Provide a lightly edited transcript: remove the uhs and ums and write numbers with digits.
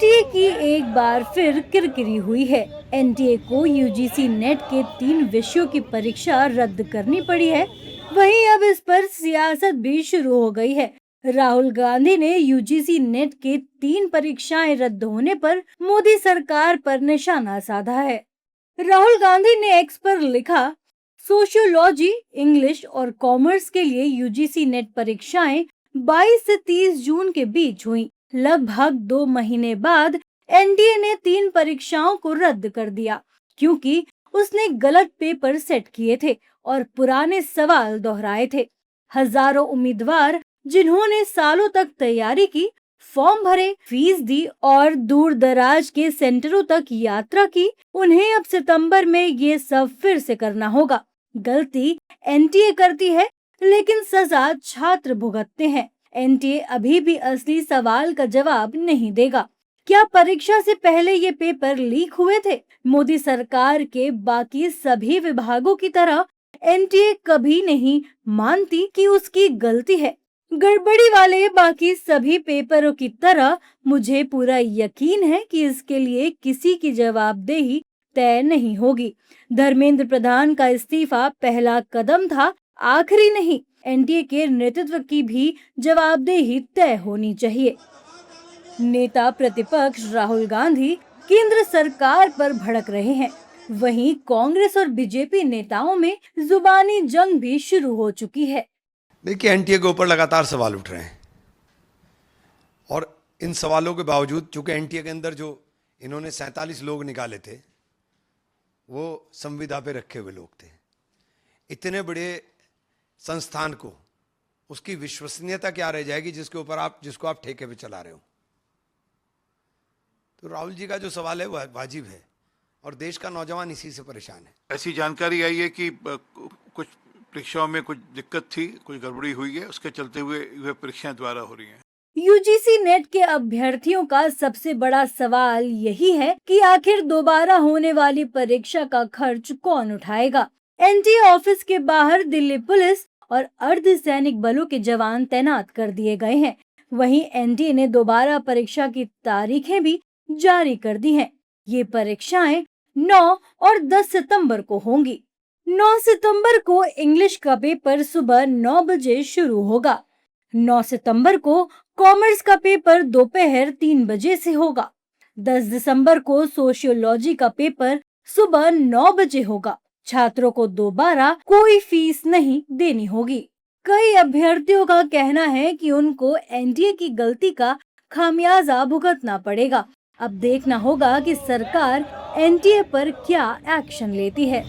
NTA की एक बार फिर किरकिरी हुई है। एनटीए को यूजीसी नेट के 3 विषयों की परीक्षा रद्द करनी पड़ी है। वहीं अब इस पर सियासत भी शुरू हो गई है। राहुल गांधी ने यूजीसी नेट के 3 परीक्षाएं रद्द होने पर मोदी सरकार पर निशाना साधा है। राहुल गांधी ने एक्स पर लिखा, सोशियोलॉजी, इंग्लिश और कॉमर्स के लिए यूजीसी नेट परीक्षाएं 22 से 30 जून के बीच हुई। लगभग 2 महीने बाद एनटीए ने 3 परीक्षाओं को रद्द कर दिया क्योंकि उसने गलत पेपर सेट किए थे और पुराने सवाल दोहराए थे। हजारों उम्मीदवार जिन्होंने सालों तक तैयारी की, फॉर्म भरे, फीस दी और दूर दराज के सेंटरों तक यात्रा की, उन्हें अब सितंबर में ये सब फिर से करना होगा। गलती एनटीए करती है लेकिन सजा छात्र भुगतते हैं। एनटीए अभी भी असली सवाल का जवाब नहीं देगा। क्या परीक्षा से पहले ये पेपर लीक हुए थे? मोदी सरकार के बाकी सभी विभागों की तरह एनटीए कभी नहीं मानती कि उसकी गलती है। गड़बड़ी वाले बाकी सभी पेपरों की तरह मुझे पूरा यकीन है कि इसके लिए किसी की जवाबदेही तय नहीं होगी। धर्मेंद्र प्रधान का इस्तीफा पहला कदम था, आखिरी नहीं। एनडीए के नेतृत्व की भी जवाबदेही तय होनी चाहिए। नेता प्रतिपक्ष राहुल गांधी केंद्र सरकार पर भड़क रहे हैं। वहीं कांग्रेस और बीजेपी नेताओं में जुबानी जंग भी शुरू हो चुकी है। देखिए, एनटीए के ऊपर लगातार सवाल उठ रहे हैं और इन सवालों के बावजूद चूंकि एनटीए के अंदर जो इन्होंने 47 लोग निकाले थे वो संविदा पे रखे हुए लोग थे। इतने बड़े संस्थान को उसकी विश्वसनीयता क्या रह जाएगी जिसको आप ठेके पे चला रहे हो। तो राहुल जी का जो सवाल है वो वाजिब है और देश का नौजवान इसी से परेशान है। ऐसी जानकारी आई है कि कुछ परीक्षाओं में कुछ दिक्कत थी, कुछ गड़बड़ी हुई है, उसके चलते हुए परीक्षाएं दोबारा हो रही हैं। यूजीसी नेट के अभ्यर्थियों का सबसे बड़ा सवाल यही है कि आखिर दोबारा होने वाली परीक्षा का खर्च कौन उठाएगा। एनटीए ऑफिस के बाहर दिल्ली पुलिस और अर्धसैनिक बलों के जवान तैनात कर दिए गए हैं। वहीं एनटीए ने दोबारा परीक्षा की तारीखें भी जारी कर दी हैं। ये परीक्षाएं 9 और 10 सितंबर को होंगी। 9 सितंबर को इंग्लिश का पेपर सुबह 9 बजे शुरू होगा। 9 सितंबर को कॉमर्स का पेपर दोपहर 3 बजे से होगा। 10 दिसंबर को सोशियोलॉजी का पेपर सुबह 9 बजे होगा। छात्रों को दोबारा कोई फीस नहीं देनी होगी। कई अभ्यर्थियों का कहना है कि उनको एनटीए की गलती का खामियाजा भुगतना पड़ेगा। अब देखना होगा कि सरकार एनटीए पर क्या एक्शन लेती है।